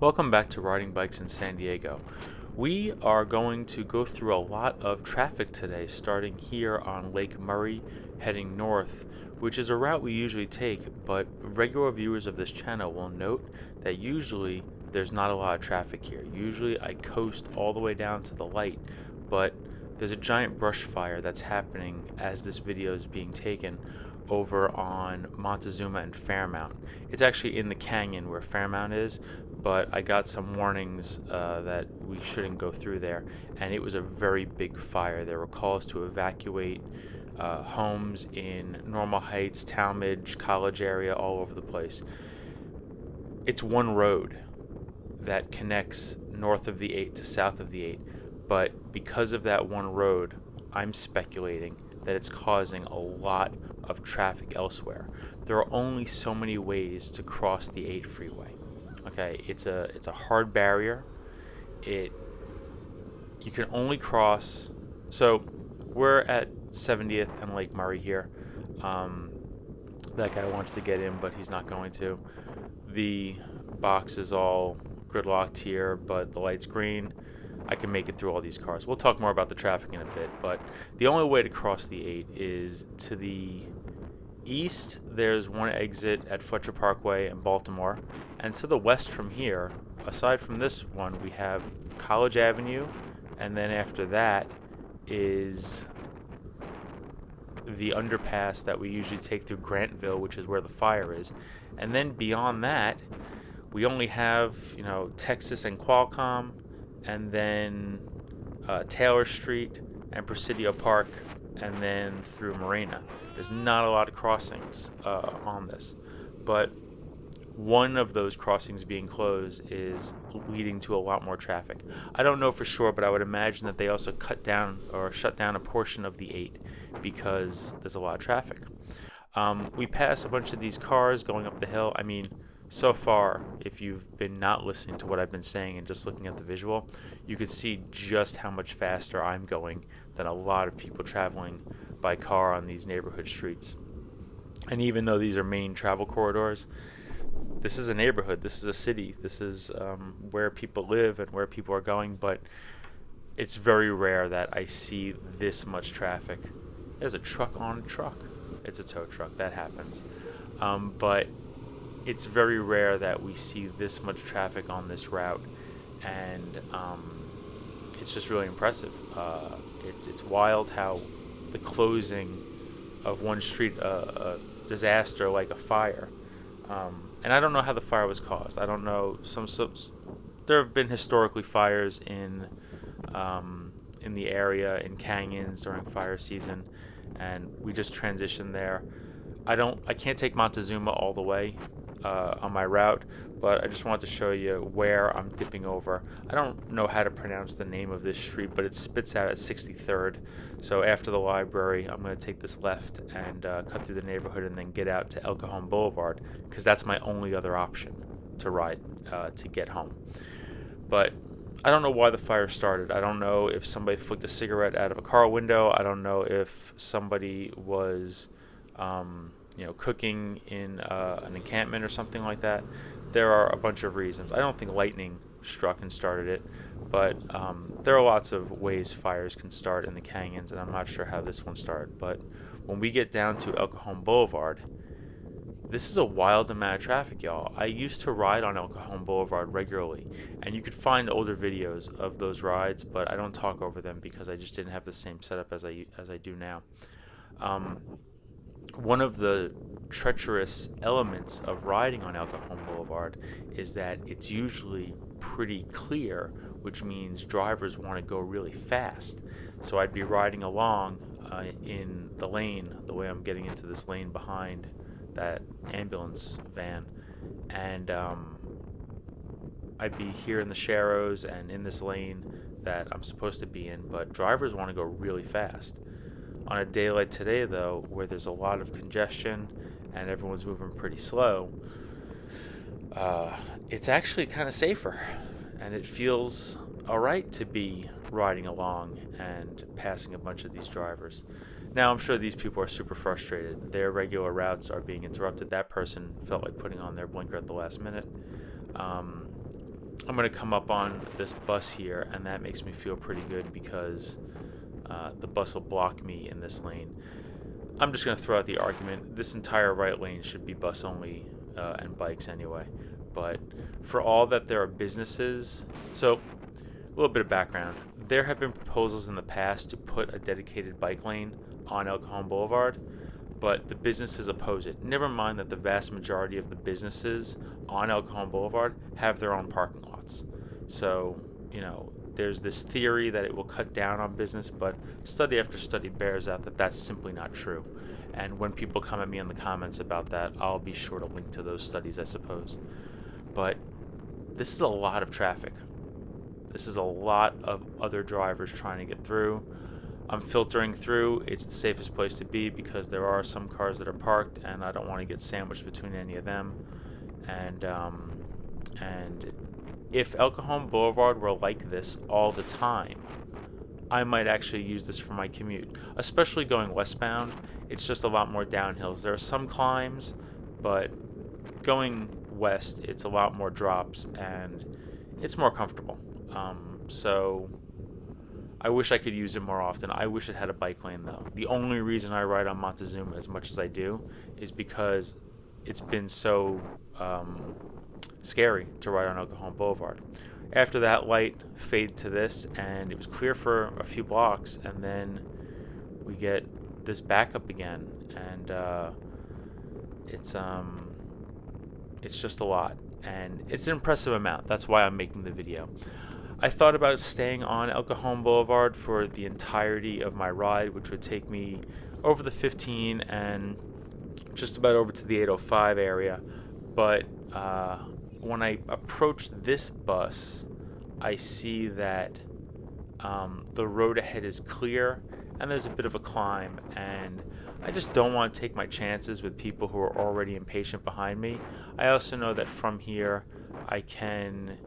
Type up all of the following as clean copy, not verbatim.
Welcome back to Riding Bikes in San Diego. We are going to go through a lot of traffic today, starting here on Lake Murray, heading north, which is a route we usually take, but regular viewers of this channel will note that usually there's not a lot of traffic here. Usually I coast all the way down to the light, but there's a giant brush fire that's happening as this video is being taken over on Montezuma and Fairmount. It's actually in the canyon where Fairmount is, but I got some warnings that we shouldn't go through there, and it was a very big fire. There were calls to evacuate homes in Normal Heights, Talmadge, College area, all over the place. It's one road that connects north of the 8 to south of the 8, but because of that one road, I'm speculating that it's causing a lot of traffic elsewhere. There are only so many ways to cross the 8 freeway. Okay, it's a hard barrier. You can only cross. So we're at 70th and Lake Murray here. That guy wants to get in, but he's not going to. The box is all gridlocked here, but the light's green. I can make it through all these cars. We'll talk more about the traffic in a bit, but the only way to cross the 8 is to the east. There's one exit at Fletcher Parkway in Baltimore, and to the west from here, aside from this one, we have College Avenue, and then after that is the underpass that we usually take through Grantville, which is where the fire is. And then beyond that, we only have, Texas and Qualcomm, and then Taylor Street and Presidio Park, and then through Marina. There's not a lot of crossings on this, but one of those crossings being closed is leading to a lot more traffic. I don't know for sure, but I would imagine that they also cut down or shut down a portion of the 8 because there's a lot of traffic. We pass a bunch of these cars going up the hill. I mean, so far, if you've been not listening to what I've been saying and just looking at the visual, you could see just how much faster I'm going than a lot of people traveling by car on these neighborhood streets. And even though these are main travel corridors, this is a neighborhood, this is a city, this is where people live and where people are going, but it's very rare that I see this much traffic. There's a truck on a truck. It's a tow truck, that happens. But it's very rare that we see this much traffic on this route, and it's just really impressive. It's wild how the closing of one street, a disaster like a fire, and I don't know how the fire was caused. I don't know. There have been historically fires in the area, in canyons during fire season, and we just transitioned there. I can't take Montezuma all the way on my route, but I just wanted to show you where I'm dipping over. I don't know how to pronounce the name of this street, but it spits out at 63rd. So after the library, I'm going to take this left and cut through the neighborhood and then get out to Cajon Blvd, because that's my only other option to ride to get home. But I don't know why the fire started. I don't know if somebody flicked a cigarette out of a car window. I don't know if somebody was cooking in an encampment or something like that. There are a bunch of reasons. I don't think lightning struck and started it, but there are lots of ways fires can start in the canyons, and I'm not sure how this one started. But when we get down to Cajon Blvd, this is a wild amount of traffic, y'all. I used to ride on Cajon Blvd regularly, and you could find older videos of those rides, but I don't talk over them because I just didn't have the same setup as I do now. One of the treacherous elements of riding on Cajon Blvd is that it's usually pretty clear, which means drivers want to go really fast. So I'd be riding along in the lane, the way I'm getting into this lane behind that ambulance van, and I'd be here in the sharrows and in this lane that I'm supposed to be in, but drivers want to go really fast. On a day like today, though, where there's a lot of congestion and everyone's moving pretty slow, it's actually kind of safer, and it feels alright to be riding along and passing a bunch of these drivers. Now, I'm sure these people are super frustrated. Their regular routes are being interrupted. That person felt like putting on their blinker at the last minute. I'm going to come up on this bus here, and that makes me feel pretty good because the bus will block me in this lane. I'm just going to throw out the argument. This entire right lane should be bus only and bikes anyway. But for all that there are businesses, so a little bit of background. There have been proposals in the past to put a dedicated bike lane on El Cajon Boulevard, but the businesses oppose it. Never mind that the vast majority of the businesses on El Cajon Boulevard have their own parking lots. So, there's this theory that it will cut down on business, but study after study bears out that that's simply not true. And when people come at me in the comments about that, I'll be sure to link to those studies, I suppose. But this is a lot of traffic. This is a lot of other drivers trying to get through. I'm filtering through. It's the safest place to be because there are some cars that are parked, and I don't want to get sandwiched between any of them. And if El Cajon Boulevard were like this all the time, I might actually use this for my commute, especially going westbound. It's just a lot more downhills. There are some climbs, but going west, it's a lot more drops, and it's more comfortable. So I wish I could use it more often. I wish it had a bike lane, though. The only reason I ride on Montezuma as much as I do is because it's been so scary to ride on El Cajon Boulevard. After that light, fade to this, and it was clear for a few blocks, and then we get this backup again, and it's just a lot, and it's an impressive amount. That's why I'm making the video. I thought about staying on El Cajon Boulevard for the entirety of my ride, which would take me over the 15 and just about over to the 805 area. But when I approach this bus, I see that the road ahead is clear and there's a bit of a climb, and I just don't want to take my chances with people who are already impatient behind me. I also know that from here I can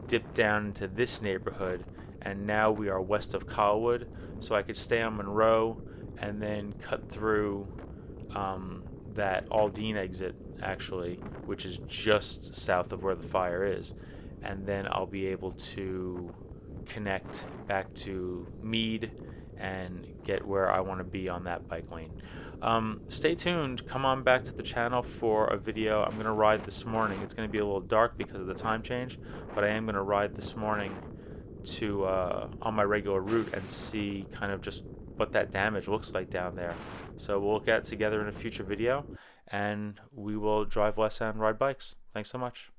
dip down into this neighborhood, and now we are west of Colwood, so I could stay on Monroe and then cut through that Aldine exit, actually, which is just south of where the fire is, and then I'll be able to connect back to Meade and get where I want to be on that bike lane. Stay tuned. Come on back to the channel for a video. I'm going to ride this morning. It's going to be a little dark because of the time change, but I am going to ride this morning to on my regular route and see kind of just what that damage looks like down there. So we'll look at it together in a future video, and we will drive less and ride bikes. Thanks so much.